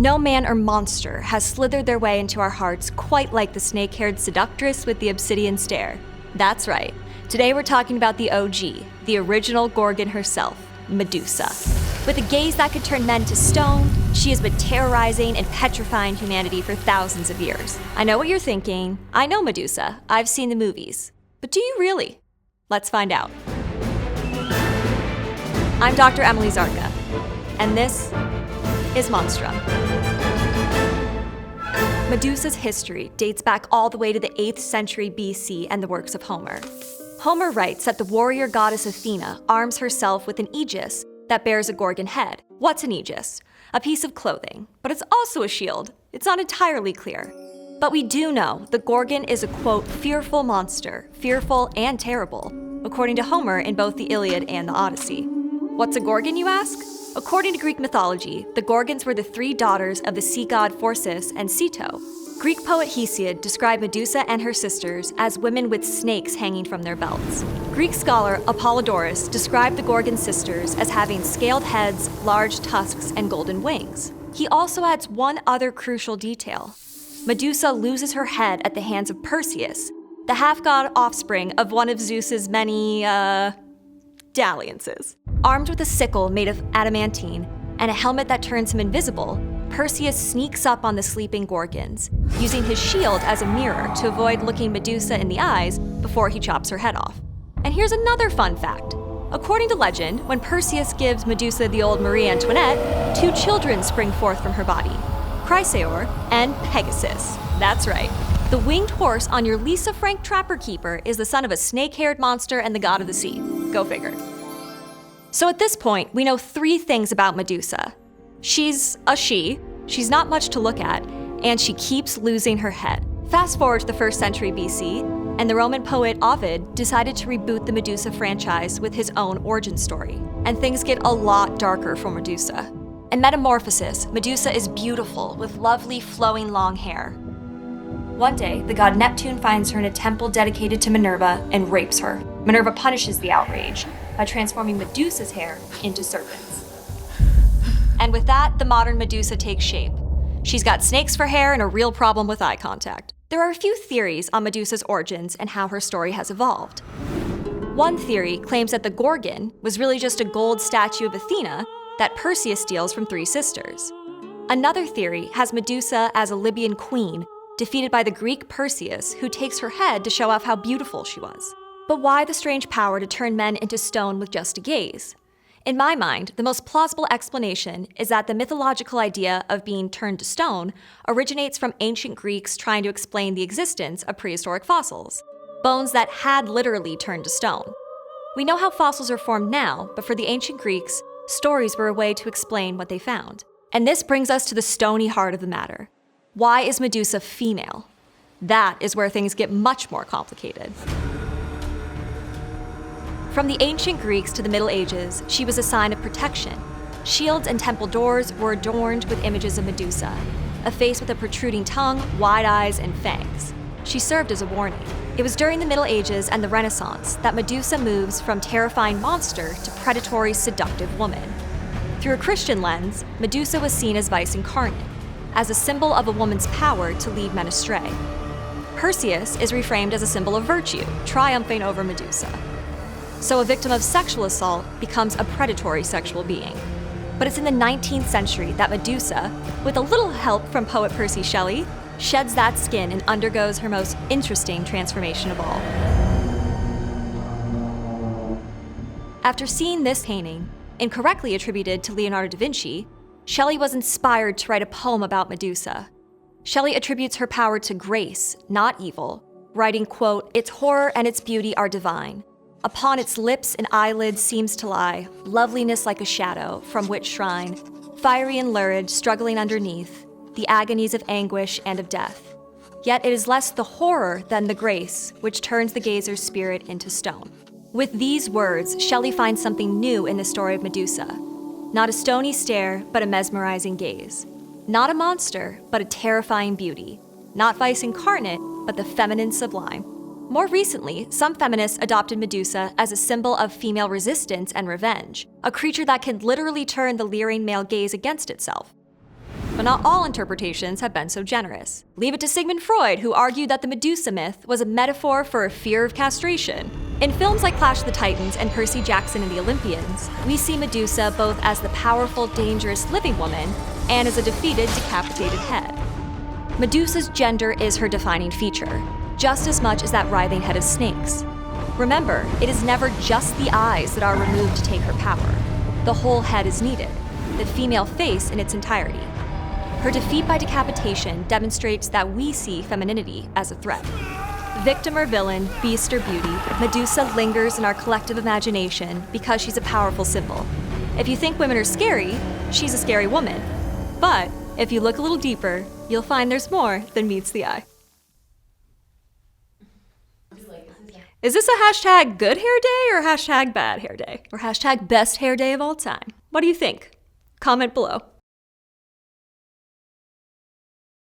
No man or monster has slithered their way into our hearts quite like the snake-haired seductress with the obsidian stare. That's right. Today we're talking about the OG, the original Gorgon herself, Medusa. With a gaze that could turn men to stone, she has been terrorizing and petrifying humanity for thousands of years. I know what you're thinking. I know Medusa. I've seen the movies. But do you really? Let's find out. I'm Dr. Emily Zarka, and this is Monstrum. Medusa's history dates back all the way to the 8th century BC and the works of Homer. Homer writes that the warrior goddess Athena arms herself with an aegis that bears a Gorgon head. What's an aegis? A piece of clothing, but it's also a shield. It's not entirely clear. But we do know the Gorgon is a, quote, fearful monster, fearful and terrible, according to Homer in both the Iliad and the Odyssey. What's a Gorgon, you ask? According to Greek mythology, the Gorgons were the three daughters of the sea god Phorcys and Ceto. Greek poet Hesiod described Medusa and her sisters as women with snakes hanging from their belts. Greek scholar Apollodorus described the Gorgon sisters as having scaled heads, large tusks, and golden wings. He also adds one other crucial detail. Medusa loses her head at the hands of Perseus, the half-god offspring of one of Zeus's many, dalliances. Armed with a sickle made of adamantine and a helmet that turns him invisible, Perseus sneaks up on the sleeping Gorgons, using his shield as a mirror to avoid looking Medusa in the eyes before he chops her head off. And here's another fun fact. According to legend, when Perseus gives Medusa the old Marie Antoinette, two children spring forth from her body, Chrysaor and Pegasus. That's right. The winged horse on your Lisa Frank Trapper Keeper is the son of a snake-haired monster and the god of the sea. Go figure. So at this point, we know three things about Medusa. She's a she, she's not much to look at, and she keeps losing her head. Fast forward to the 1st century BC, and the Roman poet Ovid decided to reboot the Medusa franchise with his own origin story. And things get a lot darker for Medusa. In Metamorphosis, Medusa is beautiful with lovely flowing long hair. One day, the god Neptune finds her in a temple dedicated to Minerva and rapes her. Minerva punishes the outrage by transforming Medusa's hair into serpents. And with that, the modern Medusa takes shape. She's got snakes for hair and a real problem with eye contact. There are a few theories on Medusa's origins and how her story has evolved. One theory claims that the Gorgon was really just a gold statue of Athena that Perseus steals from three sisters. Another theory has Medusa as a Libyan queen, defeated by the Greek Perseus, who takes her head to show off how beautiful she was. But why the strange power to turn men into stone with just a gaze? In my mind, the most plausible explanation is that the mythological idea of being turned to stone originates from ancient Greeks trying to explain the existence of prehistoric fossils, bones that had literally turned to stone. We know how fossils are formed now, but for the ancient Greeks, stories were a way to explain what they found. And this brings us to the stony heart of the matter. Why is Medusa female? That is where things get much more complicated. From the ancient Greeks to the Middle Ages, she was a sign of protection. Shields and temple doors were adorned with images of Medusa, a face with a protruding tongue, wide eyes, and fangs. She served as a warning. It was during the Middle Ages and the Renaissance that Medusa moves from terrifying monster to predatory, seductive woman. Through a Christian lens, Medusa was seen as vice incarnate, as a symbol of a woman's power to lead men astray. Perseus is reframed as a symbol of virtue, triumphing over Medusa. So a victim of sexual assault becomes a predatory sexual being. But it's in the 19th century that Medusa, with a little help from poet Percy Shelley, sheds that skin and undergoes her most interesting transformation of all. After seeing this painting, incorrectly attributed to Leonardo da Vinci, Shelley was inspired to write a poem about Medusa. Shelley attributes her power to grace, not evil, writing, quote, "Its horror and its beauty are divine. Upon its lips and eyelids seems to lie loveliness like a shadow, from which shrine, fiery and lurid, struggling underneath, the agonies of anguish and of death. Yet it is less the horror than the grace, which turns the gazer's spirit into stone." With these words, Shelley finds something new in the story of Medusa. Not a stony stare, but a mesmerizing gaze. Not a monster, but a terrifying beauty. Not vice incarnate, but the feminine sublime. More recently, some feminists adopted Medusa as a symbol of female resistance and revenge, a creature that can literally turn the leering male gaze against itself. But not all interpretations have been so generous. Leave it to Sigmund Freud, who argued that the Medusa myth was a metaphor for a fear of castration. In films like Clash of the Titans and Percy Jackson and the Olympians, we see Medusa both as the powerful, dangerous living woman and as a defeated, decapitated head. Medusa's gender is her defining feature, just as much as that writhing head of snakes. Remember, it is never just the eyes that are removed to take her power. The whole head is needed, the female face in its entirety. Her defeat by decapitation demonstrates that we see femininity as a threat. Victim or villain, beast or beauty, Medusa lingers in our collective imagination because she's a powerful symbol. If you think women are scary, she's a scary woman. But if you look a little deeper, you'll find there's more than meets the eye. Is this a hashtag good hair day or hashtag bad hair day? Or hashtag best hair day of all time? What do you think? Comment below.